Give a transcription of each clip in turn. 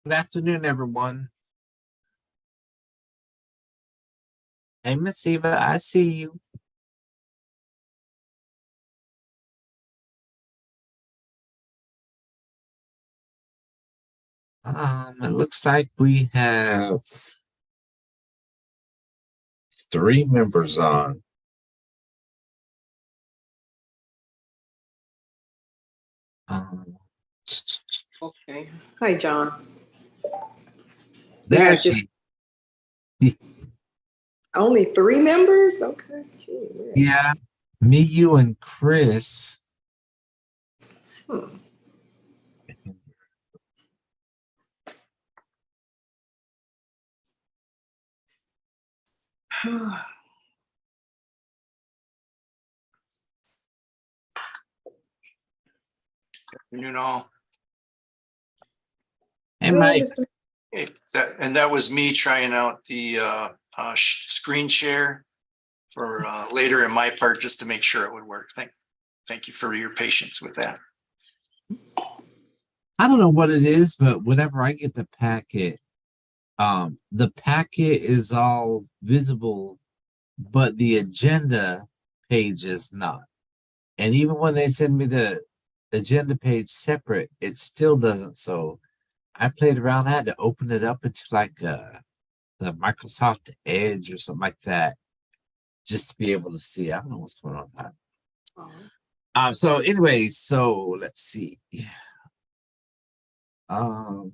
Good afternoon, everyone. Hey, Miss Eva, I see you. It looks like we have three members on. Um, Okay. Hi, John. there Just she. only three members? Okay. Gee, Yeah, me, you, and Chris. Hmm. Afternoon, all. Hey, Hello, Mike. Mr. Hey, that was me trying out the screen share for later in my part, just to make sure it would work. Thank you for your patience with that. I don't know what it is, but whenever I get the packet is all visible, but the agenda page is not. And even when they send me the agenda page separate, it still doesn't. So I played around. I had to open it up into like the Microsoft Edge or something like that, just to be able to see. I don't know what's going on with that. So anyway, so let's see. Um,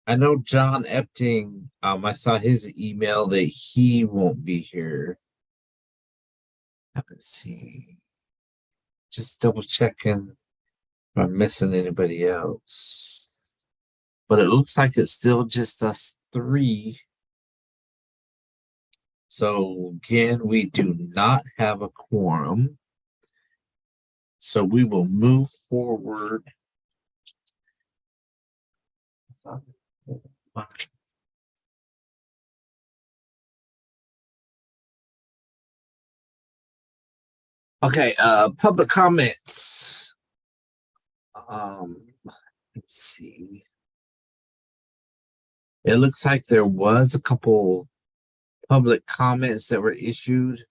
I know John Epting. I saw his email that he won't be here. Let's see. Just double checking if I'm missing anybody else. But it looks like it's still just us three. So again, we do not have a quorum. So we will move forward. Okay, public comments. Let's see. It looks like there was a couple public comments that were issued.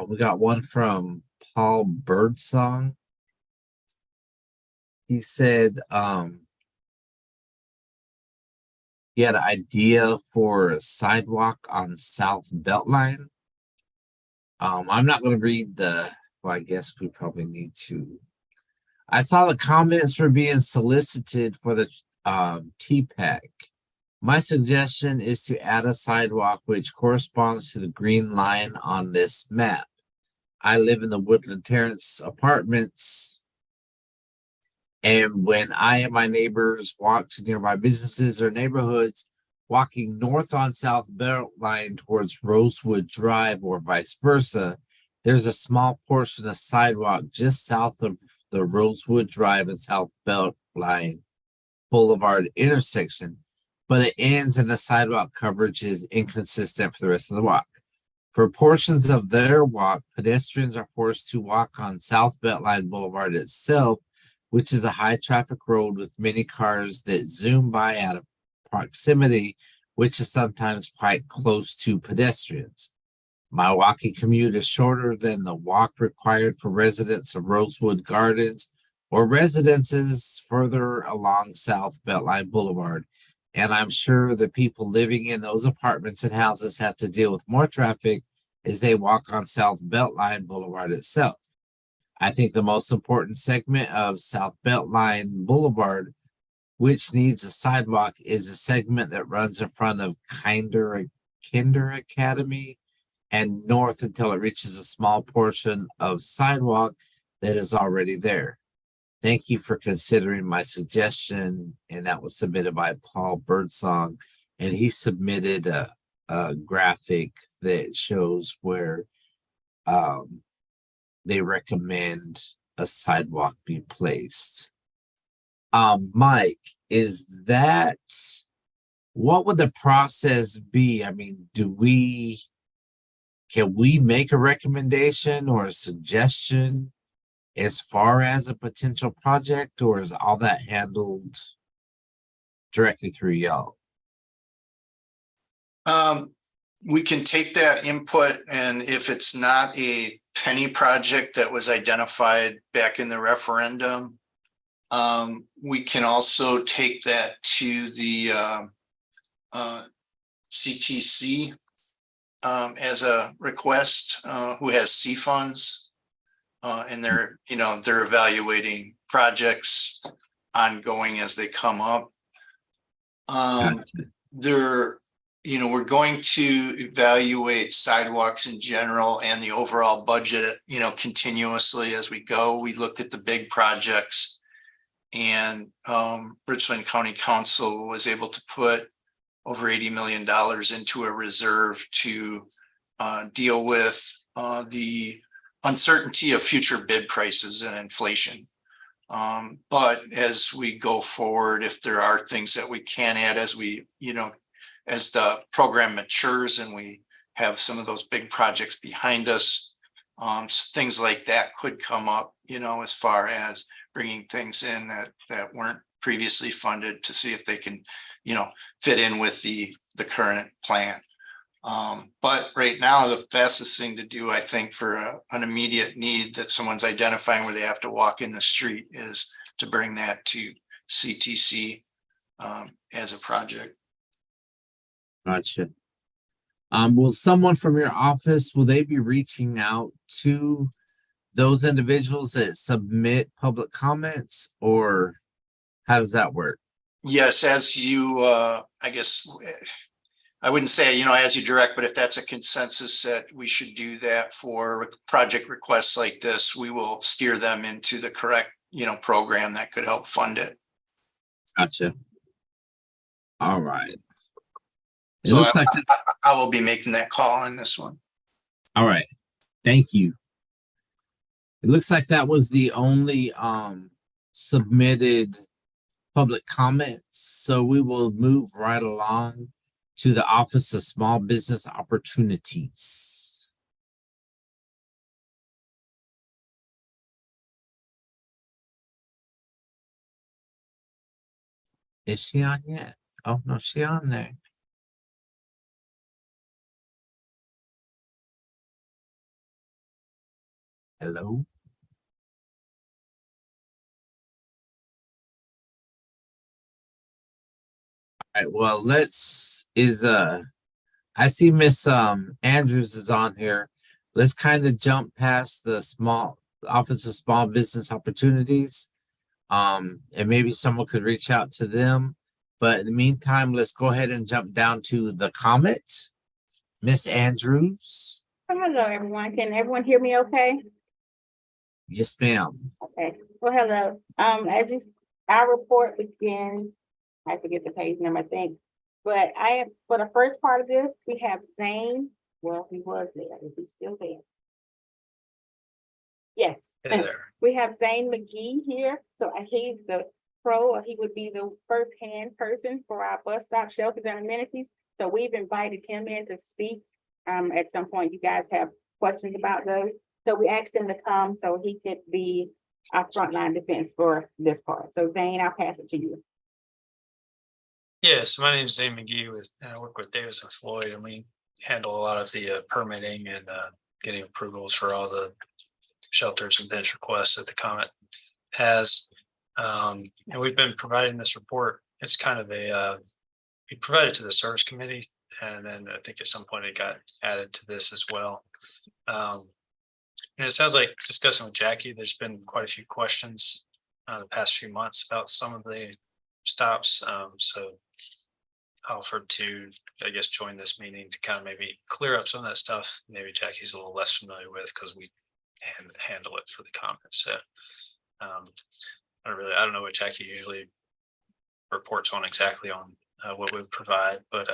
We got one from Paul Birdsong. He said he had an idea for a sidewalk on South Beltline. I'm not going to read well, I guess we probably need to. I saw the comments were being solicited for the TPAC. My suggestion is to add a sidewalk which corresponds to the green line on this map. I live in the Woodland Terrace apartments, and when I and my neighbors walk to nearby businesses or neighborhoods, walking north on South Beltline towards Rosewood Drive or vice versa, there's a small portion of sidewalk just south of the Rosewood Drive and South Beltline Boulevard intersection, but it ends and the sidewalk coverage is inconsistent for the rest of the walk. For portions of their walk, pedestrians are forced to walk on South Beltline Boulevard itself, which is a high traffic road with many cars that zoom by out of proximity, which is sometimes quite close to pedestrians. My walking commute is shorter than the walk required for residents of Rosewood Gardens or residences further along South Beltline Boulevard. And I'm sure the people living in those apartments and houses have to deal with more traffic as they walk on South Beltline Boulevard itself. I think the most important segment of South Beltline Boulevard, which needs a sidewalk, is a segment that runs in front of Kinder Academy and north until it reaches a small portion of sidewalk that is already there. Thank you for considering my suggestion. And that was submitted by Paul Birdsong. And he submitted a graphic that shows where they recommend a sidewalk be placed. Mike, is that what would the process be? I mean, can we make a recommendation or a suggestion as far as a potential project, or is all that handled directly through y'all? We can take that input, and if it's not a penny project that was identified back in the referendum, we can also take that to the CTC as a request, who has C funds. And they're evaluating projects ongoing as they come up. We're going to evaluate sidewalks in general and the overall budget, continuously as we go. We looked at the big projects, and Richland County Council was able to put over $80 million into a reserve to deal with the uncertainty of future bid prices and inflation. But as we go forward, if there are things that we can add as as the program matures and we have some of those big projects behind us, things like that could come up, as far as bringing things in that weren't previously funded to see if they can, fit in with the current plan. But right now, the fastest thing to do, I think, for an immediate need that someone's identifying where they have to walk in the street is to bring that to CTC as a project. Gotcha. Will someone from your office, will they be reaching out to those individuals that submit public comments, or how does that work? Yes, as you, I guess, I wouldn't say, as you direct, but if that's a consensus that we should do that for project requests like this, we will steer them into the correct, program that could help fund it. Gotcha. All right. It So looks like I will be making that call on this one. all right. Thank you. It looks like that was the only submitted public comments. So we will move right along to the Office of Small Business Opportunities. Is she on yet? Oh no, she on there. Hello. All right, well, I see Miss Andrews is on here. Let's kind of jump past the Office of Small Business Opportunities. And maybe someone could reach out to them. But in the meantime, let's go ahead and jump down to the comment. Miss Andrews. Hello, everyone. Can everyone hear me okay? Yes, ma'am. Okay. Well, hello. Our report begins, I forget the page number, I think. But for the first part of this, we have Zane. Well, he was there. Is he still there? Yes. Hey there. We have Zane McGee here. So he's the pro, or he would be the first-hand person for our bus stop shelters and amenities. So we've invited him in to speak. At some point, you guys have questions about those. So we asked him to come so he could be our frontline defense for this part. So Zane, I'll pass it to you. Yes, my name is Zane McGee and I work with Davis and Floyd, and we handle a lot of the permitting and getting approvals for all the shelters and bench requests that the comment has. And we've been providing this report. It's kind of we provided it to the service committee, and then I think at some point it got added to this as well. And it sounds like, discussing with Jackie, there's been quite a few questions the past few months about some of the stops. So I offered to, I guess, join this meeting to kind of maybe clear up some of that stuff. Maybe Jackie's a little less familiar with because we handle it for the comments. So I don't know what Jackie usually reports on exactly on what we provide, but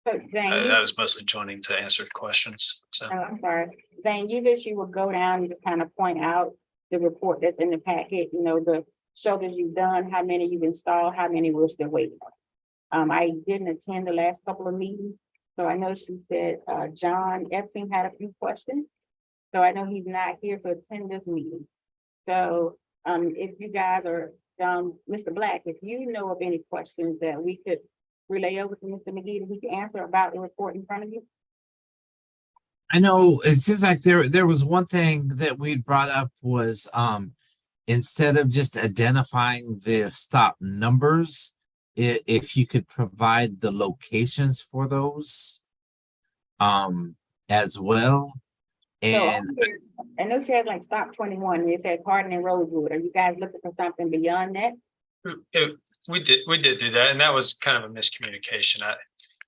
So Zane, I was mostly joining to answer questions. So I'm sorry. Zane, you will go down and just kind of point out the report that's in the packet, the shelters you've done, how many you've installed, how many we're still waiting on. I didn't attend the last couple of meetings, so I know she said John Epstein had a few questions. So I know he's not here to attend this meeting. So, if you guys are, Mr. Black, if you know of any questions that we could relay over to Mr. McGee, that he can answer about the report in front of you. I know it seems like there was one thing that we brought up was instead of just identifying the stop numbers, if you could provide the locations for those as well. So, And I know she had like stop 21, it said Hardin and Rosewood. Are you guys looking for something beyond that? We did do that, and that was kind of a miscommunication. I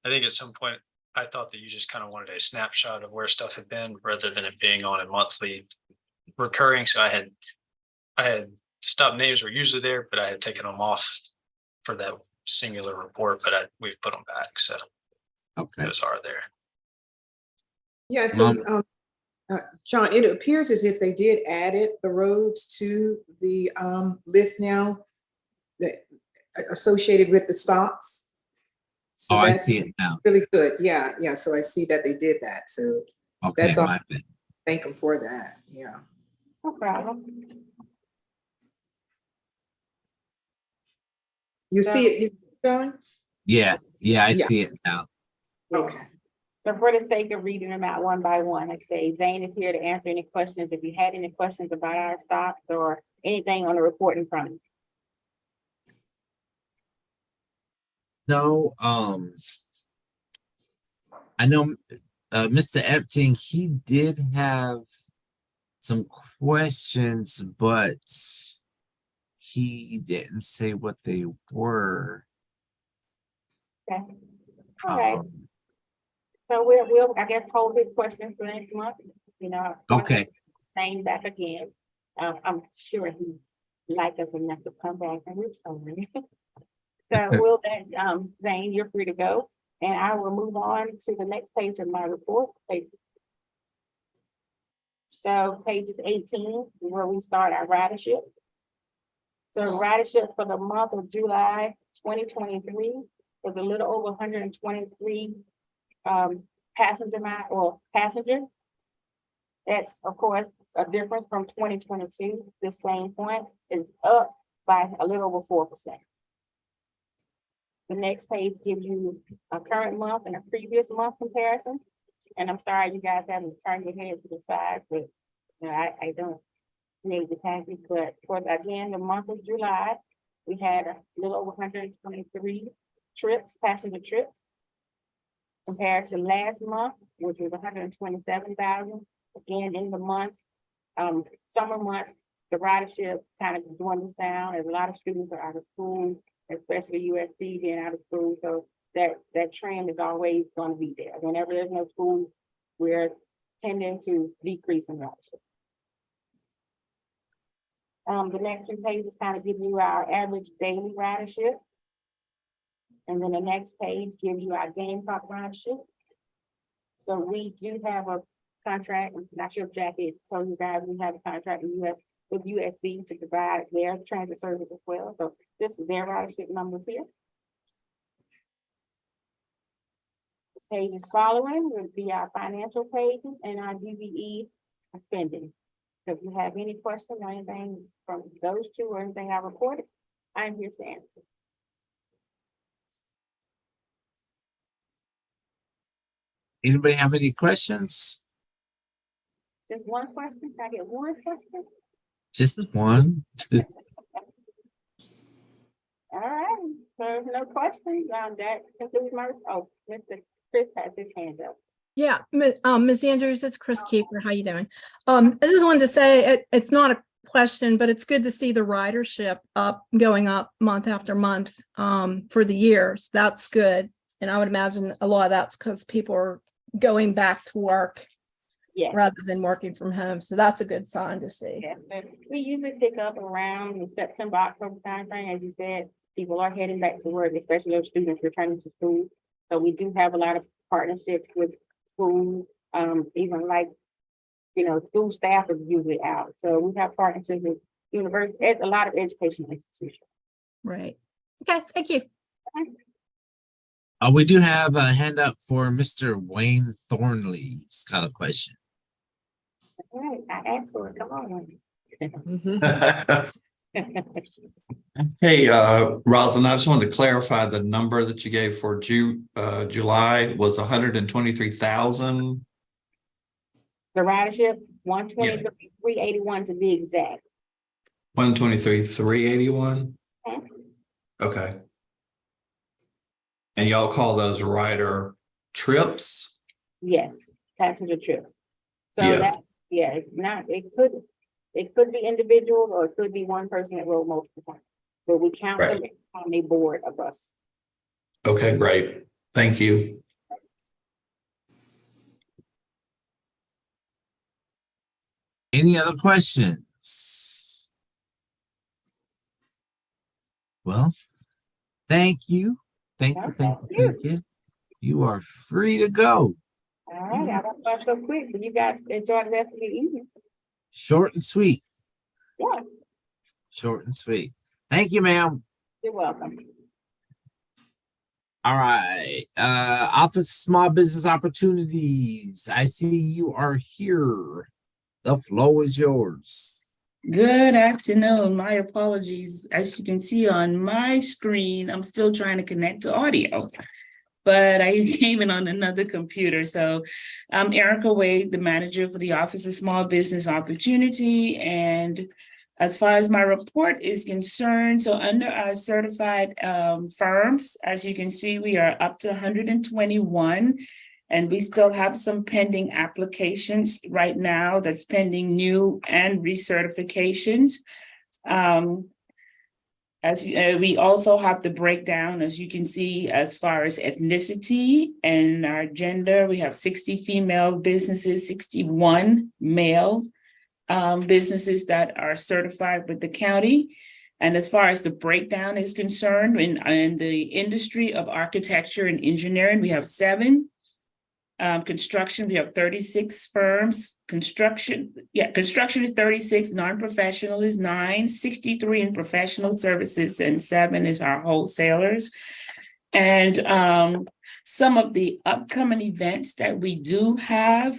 think at some point, I thought that you just kind of wanted a snapshot of where stuff had been rather than it being on a monthly recurring. So I had stop names were usually there, but I had taken them off for that singular report, but we've put them back. So okay, those are there. Yeah, so, John, it appears as if they did added the roads to the list now that associated with the stops. So oh, I that's see it now. really good. Yeah, yeah. So I see that they did that. So Okay, that's all. my bad. Thank them for that. Yeah. No problem. You see it, John? Yeah, I Yeah. see it now. Okay. So for the sake of reading them out one by one, like I say, Zane is here to answer any questions. If you had any questions about our stops or anything on the report in front of you. No, I know Mr. Epting, he did have some questions, but he didn't say what they were. Okay. All right. Um, So we'll, I guess, hold his questions for next month, you know. Okay. Same back again. I'm sure he like us enough to come back and return. So we'll, Zane, you're free to go, and I will move on to the next page of my report. So page 18, where we start our ridership. So ridership for the month of July 2023 was a little over 123 passenger. That's, of course, a difference from 2022. The same point is up by a little over 4%. The next page gives you a current month and a previous month comparison. And I'm sorry you guys haven't turned your head to the side, but you know, I don't need the package. But for again, the month of July, we had a little over 123 passenger trips, compared to last month, which was 127,000. Again, in the month, summer month, the ridership kind of dwindles down as a lot of students are out of school, especially USC being out of school. So that trend is always going to be there. Whenever there's no school, we're tending to decrease in ridership. The next two pages kind of give you our average daily ridership. And then the next page gives you our Gamecock ridership. So we do have a contract, I'm not sure if Jackie told you guys, we have a contract with USC to provide their transit service as well. So this is their ridership numbers here. The pages following would be our financial pages and our DVE spending. So if you have any questions or anything from those two or anything I reported, I'm here to answer. Anybody have any questions? Just one question, can I get one question? Just one? All right, so if no questions, that concludes my, oh, Mr. Chris has his hand up. Yeah, Ms. Andrews, it's Chris Kiefer. How you doing? I just wanted to say it's not a question, but it's good to see the ridership going up month after month for the years. That's good. And I would imagine a lot of that's because people are going back to work Yes. rather than working from home. So that's a good sign to see. Yeah, but we usually pick up around the September, October timeframe, as you said, people are heading back to work, especially those students returning to school. So we do have a lot of partnerships with schools, even like, you know, school staff is usually out. So we have partnerships with universities, a lot of educational institutions. Right. Okay, thank you. We do have a hand up for Mr. Wayne Thornley. He's got a question. All right, I asked for it, come on. Mhm. Hey, Rosalind, I just wanted to clarify the number that you gave for July was 123,000. The ridership, 123, 381 to be exact. 123, 381. Okay. Okay. And y'all call those rider trips? Yes, passenger trips. So Yeah. that, yeah, it's not, it could be individual or it could be one person that rode multiple times. But we count them on a board of us. Okay, great. Thank you. Any other questions? Well, thank you. Thank you, thank you, thank you. You are free to go. All right, I don't start so quick, but you guys enjoy the rest of the evening. Short and sweet. Yeah, Short and sweet. Thank you, ma'am. you're welcome. All right. Office of Small Business Opportunities. I see you are here. The floor is yours. Good afternoon. My apologies. As you can see on my screen, I'm still trying to connect to audio, but I came in on another computer. So I'm Erica Wade, the manager for the Office of Small Business Opportunity. And as far as my report is concerned, so under our certified firms, as you can see, we are up to 121. And we still have some pending applications right now that's pending new and recertifications. We also have the breakdown, as you can see, as far as ethnicity and our gender. We have 60 female businesses, 61 male businesses that are certified with the county. And as far as the breakdown is concerned, in the industry of architecture and engineering, we have 7. Construction, we have 36 firms. Construction is 36, non-professional is 9, 63 in professional services, and 7 is our wholesalers. And some of the upcoming events that we do have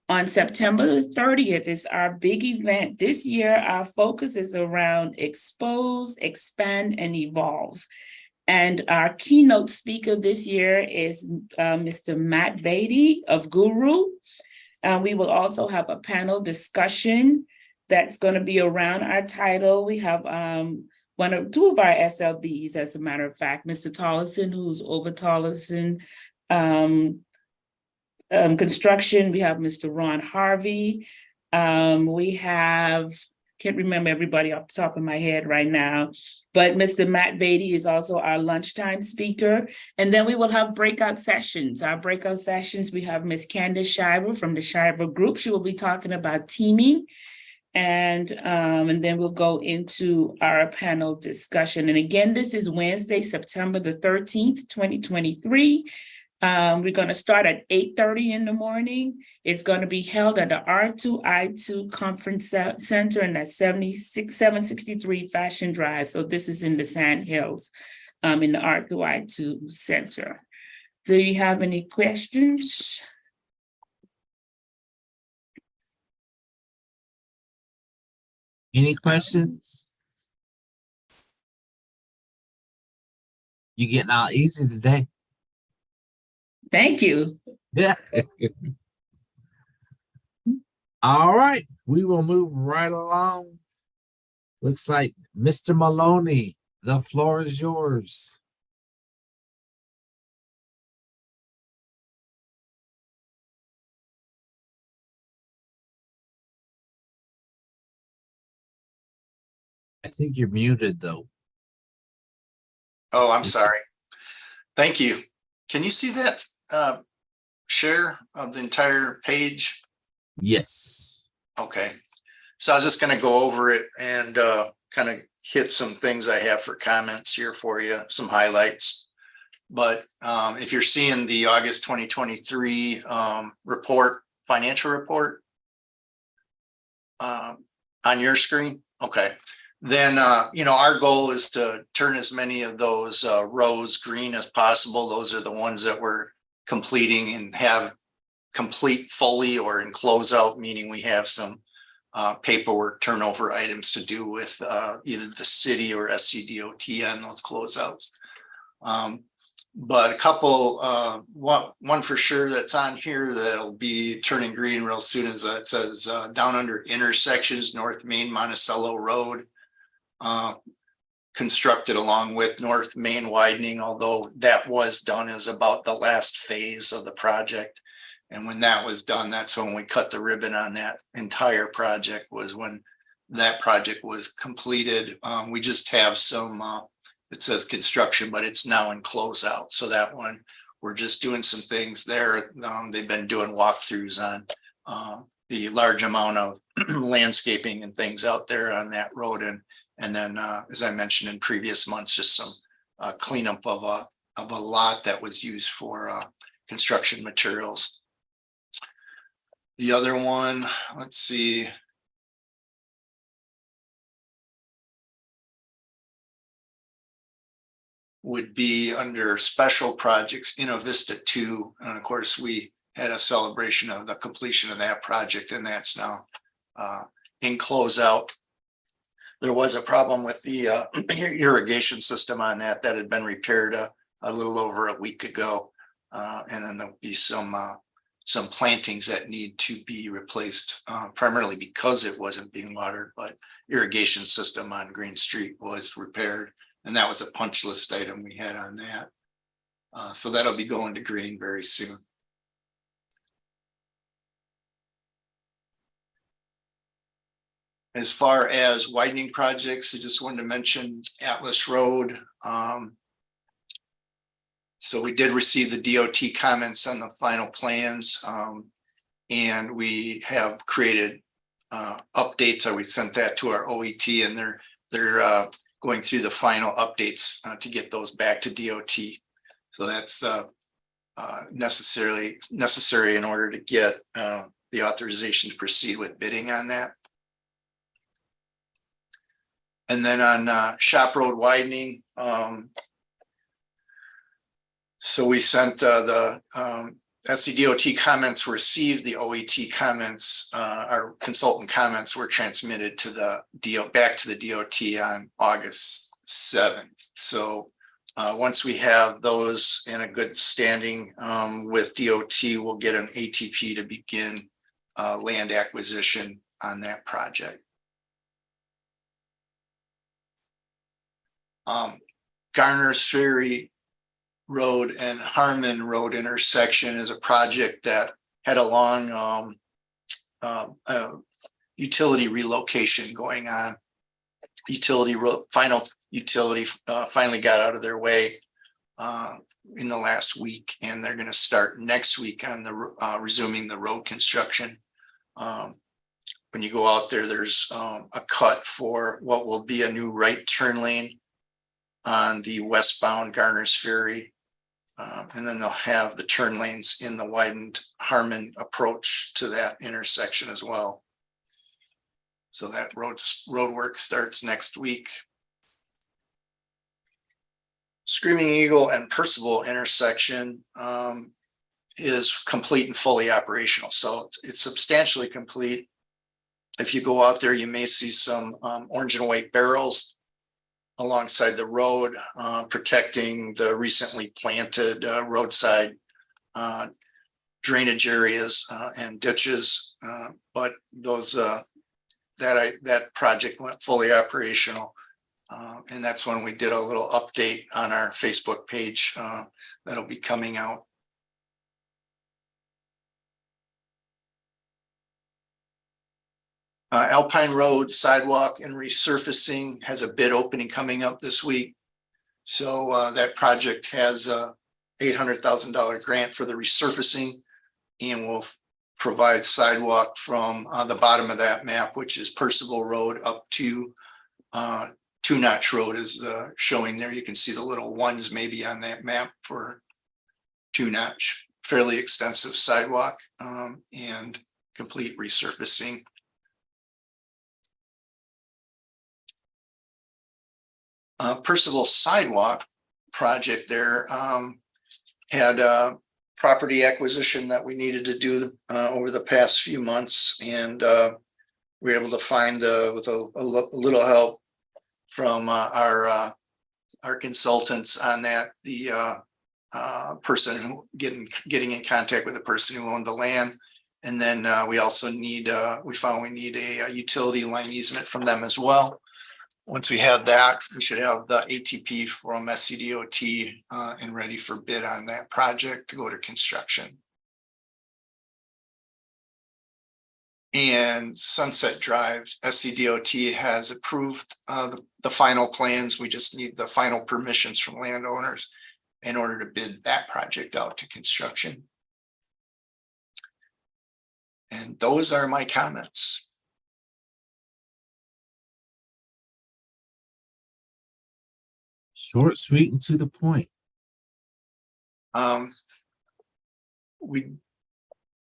on September the 30th is our big event. This year, our focus is around expose, expand, and evolve. And our keynote speaker this year is Mr. Matt Beatty of Guru. We will also have a panel discussion that's going to be around our title. We have 2 of our SLBs, as a matter of fact, Mr. Tollison, who's over Tollison Construction. We have Mr. Ron Harvey. We have, can't remember everybody off the top of my head right now, but Mr. Matt Beatty is also our lunchtime speaker. And then we will have breakout sessions. Our breakout sessions, we have Ms. Candace Shiver from the Shiver Group. She will be talking about teaming. And then we'll go into our panel discussion. And again, this is Wednesday, September the 13th, 2023. We're going to start at 8:30 in the morning. It's going to be held at the R2I2 Conference Center, and that's 763 Fashion Drive. So this is in the Sand Hills, in the R2I2 Center. Do you have any questions? Any questions? You getting out easy today. Thank you. Yeah. All right, we will move right along. Looks like Mr. Maloney, the floor is yours. I think you're muted though. Oh, I'm sorry. Thank you. Can you see that share of the entire page? Yes. Okay. So I was just going to go over it and kind of hit some things I have for comments here for you, some highlights. But if you're seeing the August 2023 report, financial report on your screen, okay. Then, our goal is to turn as many of those rows green as possible. Those are the ones that we're completing and have complete fully or in closeout, meaning we have some paperwork turnover items to do with either the city or SCDOT on those closeouts. But a couple, one for sure that's on here that'll be turning green real soon as it says down under intersections, North Main Monticello Road. Constructed along with North Main widening, although that was done as about the last phase of the project. And when that was done, that's when we cut the ribbon on that entire project, was when that project was completed. We just have some, it says construction, but it's now in closeout. So that one, we're just doing some things there. They've been doing walkthroughs on the large amount of landscaping and things out there on that road. And then, as I mentioned in previous months, just some cleanup of a lot that was used for construction materials. The other one, let's see. Would be under special projects, Vista 2. And of course, we had a celebration of the completion of that project, and that's now in closeout. There was a problem with the irrigation system on that had been repaired a little over a week ago. And then there'll be some plantings that need to be replaced, primarily because it wasn't being watered, but irrigation system on Green Street was repaired. And that was a punch list item we had on that. So that'll be going to green very soon. As far as widening projects, I just wanted to mention Atlas Road. So we did receive the DOT comments on the final plans, and we have created updates. So we sent that to our OET, and they're going through the final updates to get those back to DOT. So that's necessary in order to get the authorization to proceed with bidding on that. And then on Shop Road widening, so we sent the SCDOT comments were received, the OET comments, our consultant comments were transmitted to the back to the DOT on August 7th. So once we have those in a good standing with DOT, we'll get an ATP to begin land acquisition on that project. Garner's Ferry Road and Harmon Road intersection is a project that had a long utility relocation going on. Final utility finally got out of their way in the last week, and they're going to start next week on the resuming the road construction. When you go out there, there's a cut for what will be a new right turn lane on the westbound Garner's Ferry. And then they'll have the turn lanes in the widened Harmon approach to that intersection as well. So that road work starts next week. Screaming Eagle and Percival intersection is complete and fully operational. So it's substantially complete. If you go out there, you may see some orange and white barrels alongside the road, protecting the recently planted roadside drainage areas and ditches. But those that project went fully operational, and that's when we did a little update on our Facebook page that'll be coming out. Alpine Road sidewalk and resurfacing has a bid opening coming up this week. So that project has a $800,000 grant for the resurfacing, and will provide sidewalk from the bottom of that map, which is Percival Road, up to Two Notch Road is showing there. You can see the little ones maybe on that map for Two Notch. Fairly extensive sidewalk and complete resurfacing. Percival sidewalk project there had a property acquisition that we needed to do over the past few months, and we were able to find with a little help from our consultants on that, the person who getting in contact with the person who owned the land. And then we also need, we found we need a utility line easement from them as well. Once we have that, we should have the ATP from SCDOT and ready for bid on that project to go to construction. And Sunset Drive, SCDOT has approved the final plans. We just need the final permissions from landowners in order to bid that project out to construction. And those are my comments. Short, sweet, and to the point. We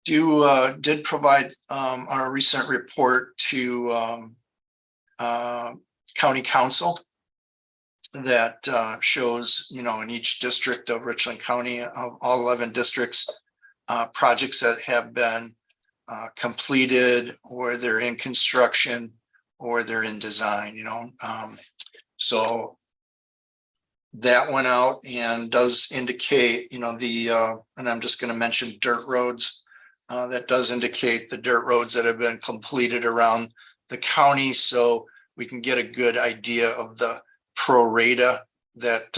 did provide our recent report to county council that shows, you know, in each district of Richland County, of all 11 districts, projects that have been completed, or they're in construction, or they're in design, you know. So that went out and does indicate, you know, and I'm just going to mention dirt roads. That does indicate the dirt roads that have been completed around the county, so we can get a good idea of the pro rata that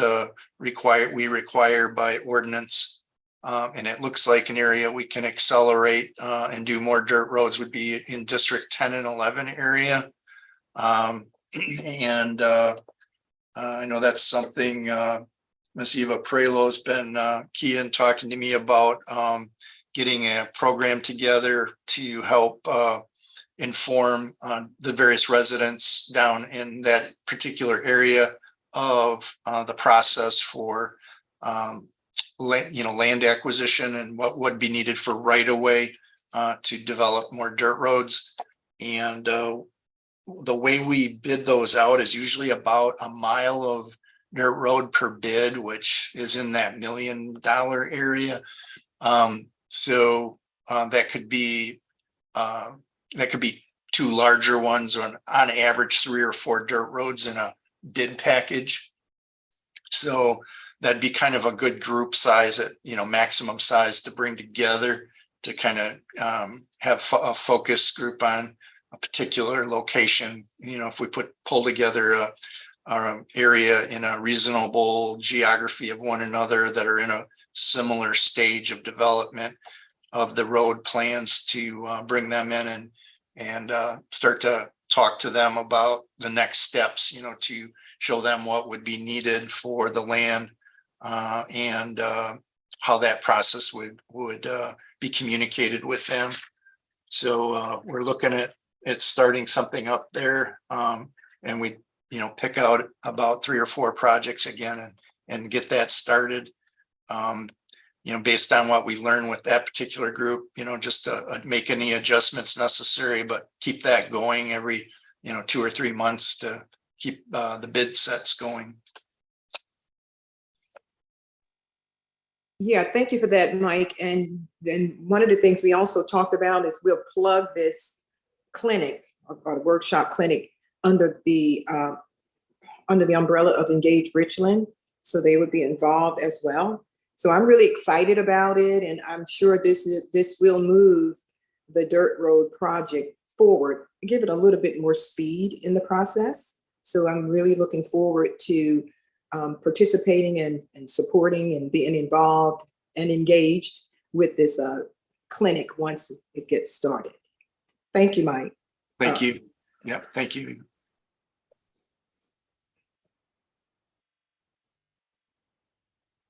we require by ordinance. And it looks like an area we can accelerate and do more dirt roads would be in District 10 and 11 area. I know that's something Ms. Eva Prelo's been key in talking to me about, getting a program together to help inform the various residents down in that particular area of the process for land acquisition and what would be needed for right of way to develop more dirt roads. And the way we bid those out is usually about a mile of dirt road per bid, which is in that $1 million area. So that could be 2 larger ones, on average 3 or 4 dirt roads in a bid package. So that'd be kind of a good group size, at, you know, maximum size to bring together to kind of have a focus group on a particular location. You know, if we pull together our area in a reasonable geography of one another that are in a similar stage of development of the road plans, to bring them in and start to talk to them about the next steps, you know, to show them what would be needed for the land and how that process would be communicated with them. So we're looking at starting something up there, and we, you know, pick out about 3 or 4 projects again and get that started. You know, based on what we learn with that particular group, you know, just to make any adjustments necessary, but keep that going every, you know, 2 or 3 months to keep the bid sets going. Yeah, thank you for that, Mike. And then one of the things we also talked about is we'll plug this clinic or workshop clinic under the umbrella of Engage Richland, so they would be involved as well. So I'm really excited about it, and I'm sure this will move the dirt road project forward, give it a little bit more speed in the process. So I'm really looking forward to participating and supporting and being involved and engaged with this clinic once it gets started. Thank you, Mike. Thank you. Yeah, thank you.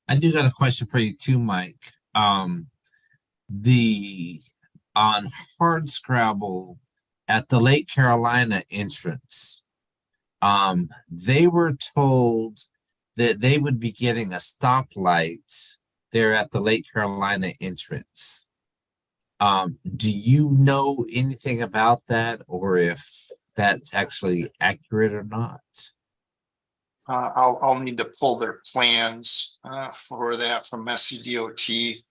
I do got a question for you too, Mike. The on Hardscrabble at the Lake Carolina entrance, they were told that they would be getting a stoplight there at the Lake Carolina entrance. Do you know anything about that, or if that's actually accurate or not? I'll need to pull their plans for that from SCDOT.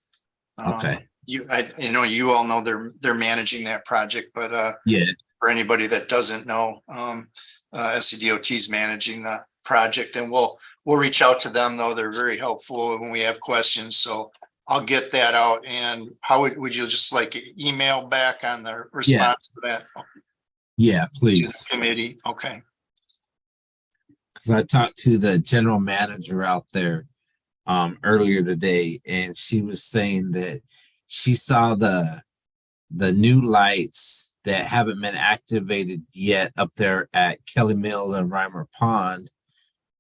Okay. I know you all know they're managing that project, but Yeah. for anybody that doesn't know, SCDOT is managing the project, and we'll reach out to them, though. They're very helpful when we have questions. So I'll get that out. And how would you just like email back on the response to that? Yeah, To the please. committee, okay. Because I talked to the general manager out there earlier today, and she was saying that she saw the new lights that haven't been activated yet up there at Kelly Mill and Reimer Pond.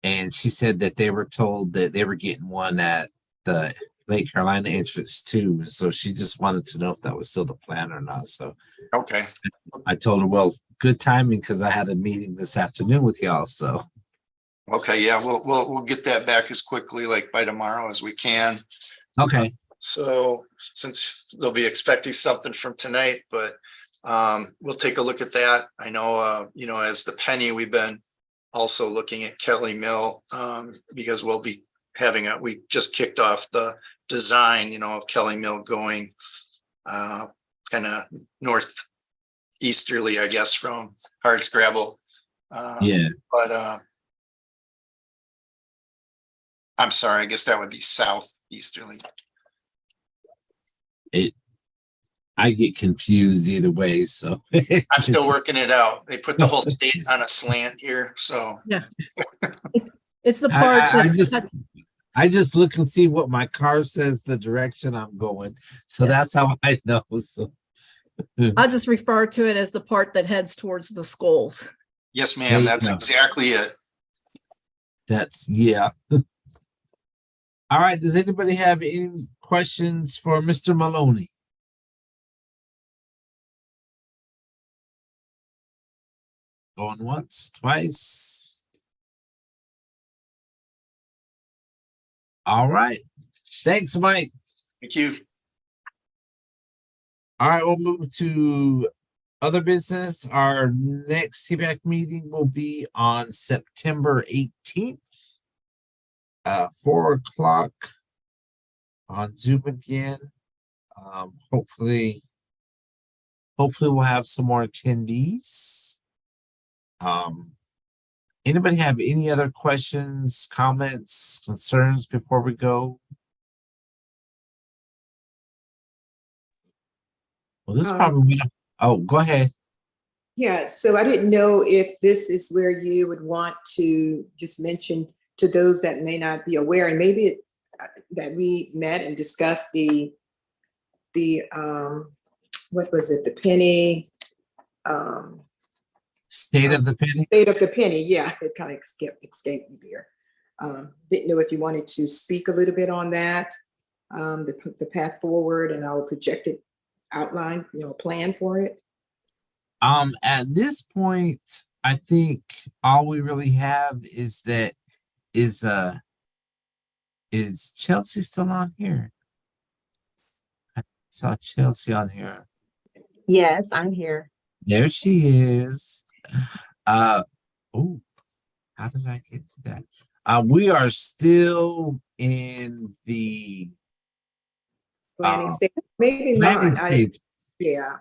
And she said that they were told that they were getting one at the Lake Carolina entrance too. And so she just wanted to know if that was still the plan or not. So Okay, I told her, well, good timing because I had a meeting this afternoon with y'all. So okay, yeah, we'll get that back as quickly, like by tomorrow as we can. okay. So since they'll be expecting something from tonight, but we'll take a look at that. I know, as the Penny, we've been also looking at Kelly Mill because we'll be we just kicked off the design, of Kelly Mill going kind of northeasterly, I guess, from Hardscrabble. Yeah. But I'm sorry, I guess that would be southeasterly. I get confused either way. So I'm still working it out. They put the whole state on a slant here, so. It's the part that, I just look and see what my car says, the direction I'm going. So Yes. that's how I know. So I just refer to it as the part that heads towards the schools. Yes, There ma'am, you that's go. exactly it. that's, yeah. All right. Does anybody have any questions for Mr. Maloney? Going once, twice. All right. Thanks, Mike. Thank you. All right, we'll move to other business. Our next CPAC meeting will be on September 18th. 4 o'clock on Zoom again. Hopefully we'll have some more attendees. Anybody have any other questions, comments, concerns before we go? Well, this is probably, oh, go ahead. Yeah, so I didn't know if this is where you would want to just mention to those that may not be aware, and maybe that we met and discussed the what was it, the penny, State of the penny. state of the penny. Yeah, it kind of escaped me there. Didn't know if you wanted to speak a little bit on that, the path forward and our projected outline, plan for it. At this point, I think all we really have is Chelsea still on here? I saw Chelsea on here. Yes, I'm here. There she is. Oh, how did I get to that? We are still in the Planning stage, maybe planning not. stage. Yeah.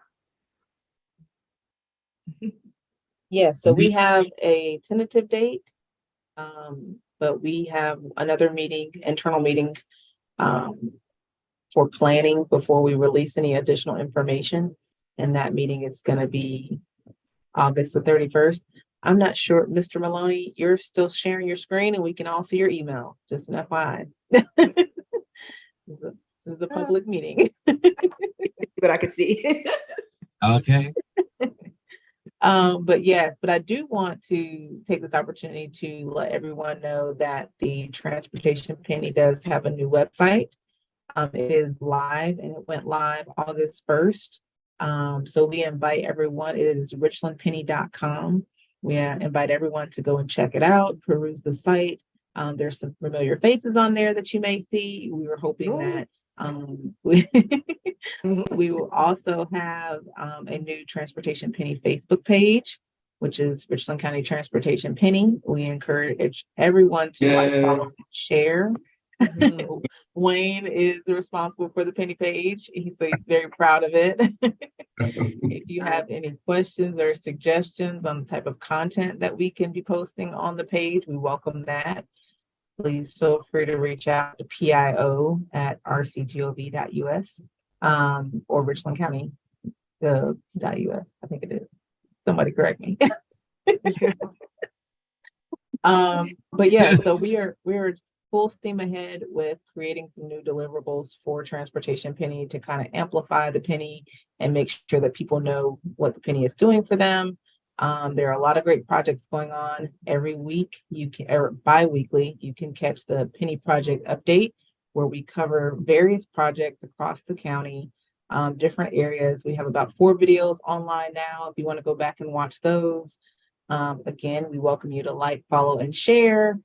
Yes, so we have a tentative date. But we have another meeting, internal meeting, for planning before we release any additional information. And that meeting is gonna be August the 31st. I'm not sure, Mr. Maloney, you're still sharing your screen and we can all see your email, just an FYI. This is a public meeting. But I could see. Okay. But I do want to take this opportunity to let everyone know that the Transportation Penny does have a new website. It is live and it went live August 1st. So we invite everyone, it is richlandpenny.com. We invite everyone to go and check it out, peruse the site. There's some familiar faces on there that you may see. We were hoping that we will also have a new Transportation Penny Facebook page, which is Richland County Transportation Penny. We encourage everyone to like, follow, and share. Wayne is responsible for the penny page. He's very proud of it. If you have any questions or suggestions on the type of content that we can be posting on the page, we welcome that. Please feel free to reach out to pio@rcgov.us or Richland County .us. I think it is. Somebody correct me. But yeah, so we're full steam ahead with creating some new deliverables for Transportation Penny to kind of amplify the penny and make sure that people know what the penny is doing for them. There are a lot of great projects going on every week. You can, or bi-weekly, you can catch the Penny Project Update, where we cover various projects across the county, different areas. We have about 4 videos online now if you want to go back and watch those. Again, we welcome you to like, follow, and share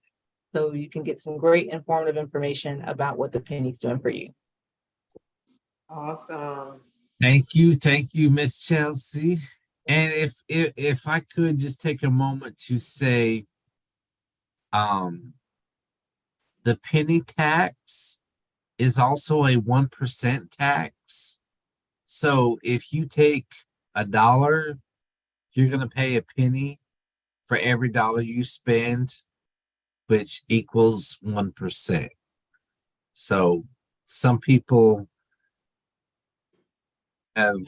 so you can get some great informative information about what the penny's doing for you. Awesome. Thank you, Miss Chelsea. And if I could just take a moment to say, the penny tax is also a 1% tax. So if you take $1, you're gonna pay a penny for every dollar you spend, which equals 1%. So some people have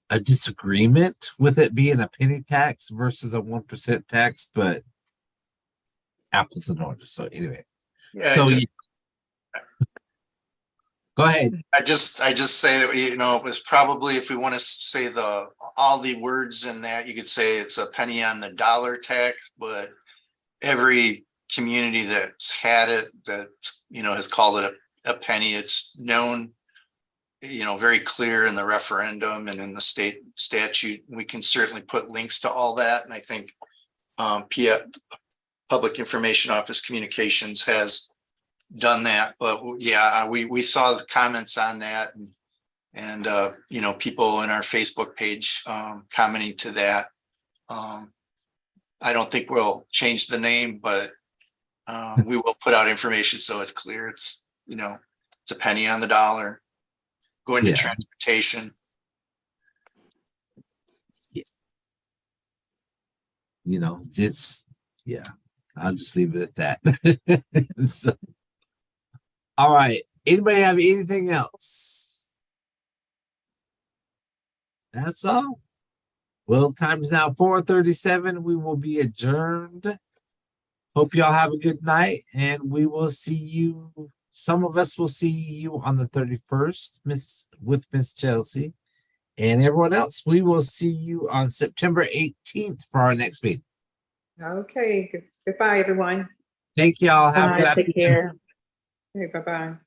a disagreement with it being a penny tax versus a 1% tax, but apples and oranges. So anyway, Yeah, go ahead. I just say that, you know, it was probably, if we want to say all the words in that, you could say it's a penny on the dollar tax, but every community that's had it, that, you know, has called it a penny. It's known, you know, very clear in the referendum and in the state statute. We can certainly put links to all that. And I think Public Information Office Communications has done that. But yeah, we saw the comments on that, and you know, people in our Facebook page commenting to that. I don't think we'll change the name, but we will put out information so it's clear. It's, you know, it's a penny on the dollar going to transportation. You know, just, yeah, I'll just leave it at that. So, all right. Anybody have anything else? That's all. Well, time is now 4:37. We will be adjourned. Hope y'all have a good night, and we will see you. Some of us will see you on the 31st, with Miss Chelsea, and everyone else, we will see you on September 18th for our next meeting. Okay. Goodbye, everyone. Thank y'all. Have a good Take care. Okay, bye-bye.